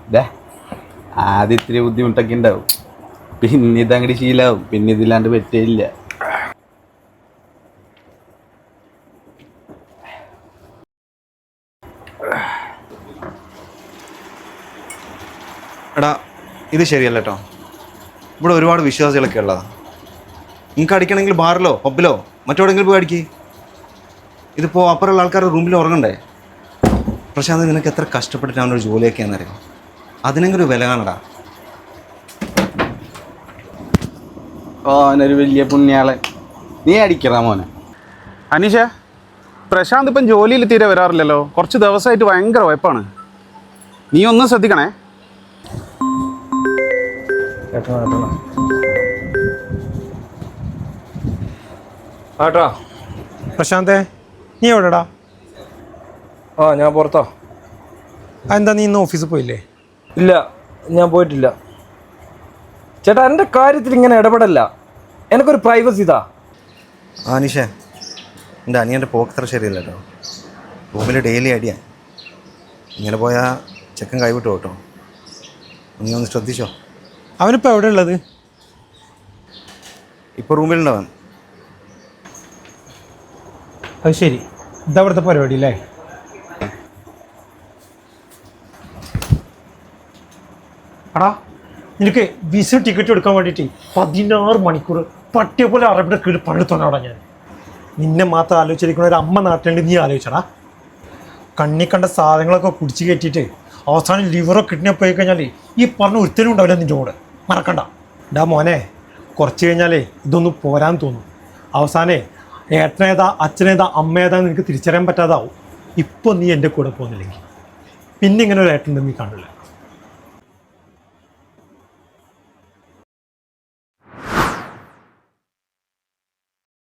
ഇതാ ആദ്യം ഇത്തിരി ബുദ്ധിമുട്ടൊക്കെ ഉണ്ടാവും, പിന്നെ ഇതങ്ങോട്ട് ശീലാവും, പിന്നെ ഇതില്ലാണ്ട് പറ്റില്ല. എടാ ഇത് ശരിയല്ല കേട്ടോ. ഇവിടെ ഒരുപാട് വിശ്വാസികളൊക്കെ ഉള്ളതാണ്. നിങ്ങൾക്ക് അടിക്കണമെങ്കിൽ ബാറിലോ പബ്ബിലോ മറ്റെവിടെയെങ്കിലും പോയി അടിക്ക്. ഇതിപ്പോൾ അപ്പുറമുള്ള ആൾക്കാരുടെ റൂമിൽ ഉറങ്ങണ്ടേ? പ്രശാന്ത്, നിനക്ക് എത്ര കഷ്ടപ്പെട്ടിട്ടാണ് ഒരു ജോലിയൊക്കെ എന്നറിയാം. അതിനെങ്കിലും ഒരു വില കാണടാ. ഓനൊരു വലിയ പുണ്യാളൻ. നീ അടിക്കറാ മോനെ. അനീഷ, പ്രശാന്ത് ഇപ്പം ജോലിയിൽ തീരെ വരാറില്ലല്ലോ. കുറച്ച് ദിവസമായിട്ട് ഭയങ്കര ഉഴപ്പാണ്. നീ ഒന്നും ശ്രദ്ധിക്കണേ. ആട്ടാ പ്രശാന്തേ, നീ എവിടെടാ? ഞാൻ പുറത്താ. എന്താ നീ ഇന്ന് ഓഫീസിൽ പോയില്ലേ? ഇല്ല, ഞാൻ പോയിട്ടില്ല. ചേട്ടാ, എൻ്റെ കാര്യത്തിൽ ഇങ്ങനെ ഇടപെടല്ല. എനിക്കൊരു പ്രൈവസി ഇതാ. ആനിഷേ, എൻ്റെ അനിയൻ്റെ പോക്കത്ര ശരിയല്ല കേട്ടോ. റൂമിൽ ഡെയിലി അടിയാ. ഇങ്ങനെ പോയാൽ ചെക്കൻ കൈവിട്ടു കേട്ടോ. നീ ഒന്ന് ശ്രദ്ധിച്ചോ. അവനിപ്പോൾ എവിടെ ഉള്ളത്? ഇപ്പോൾ റൂമിലുണ്ടാവാൻ. അത് ശരി, ഇതാ ഇവിടുത്തെ പരിപാടി അല്ലേ? എടാ, നിനക്ക് വിസ ടിക്കറ്റ് എടുക്കാൻ വേണ്ടിയിട്ട് 16 മണിക്കൂർ പട്ടിയെ പോലെ അറബിയുടെ കീഴിൽ പണിയെടുത്തോണ്ടാ ഞാൻ. നിന്നെ മാത്രം ആലോചിച്ചിരിക്കുന്ന ഒരു അമ്മ നാട്ടിലുണ്ട്. നീ ആലോചിച്ചടാ. കണ്ണി കണ്ട സാധനങ്ങളൊക്കെ കുടിച്ച് കയറ്റിയിട്ട് അവസാനം ലിവറോ കിഡ്നി പോയി കഴിഞ്ഞാൽ ഈ പറഞ്ഞ ഒരുത്തനും ഉണ്ടാവില്ല നിൻ്റെ കൂടെ. മറക്കണ്ട. ഡാ മോനെ, കുറച്ച് കഴിഞ്ഞാലേ ഇതൊന്നും പോരാൻ തോന്നും. അവസാനേ ഏട്ടനേതാ അച്ഛനേതാ അമ്മയേതാ നിനക്ക് തിരിച്ചറിയാൻ പറ്റാതാവും. ഇപ്പോൾ നീ എൻ്റെ കൂടെ പോകുന്നില്ലെങ്കിൽ പിന്നെ ഇങ്ങനെ ഒരു ഏട്ടൻ നീ കാണില്ല.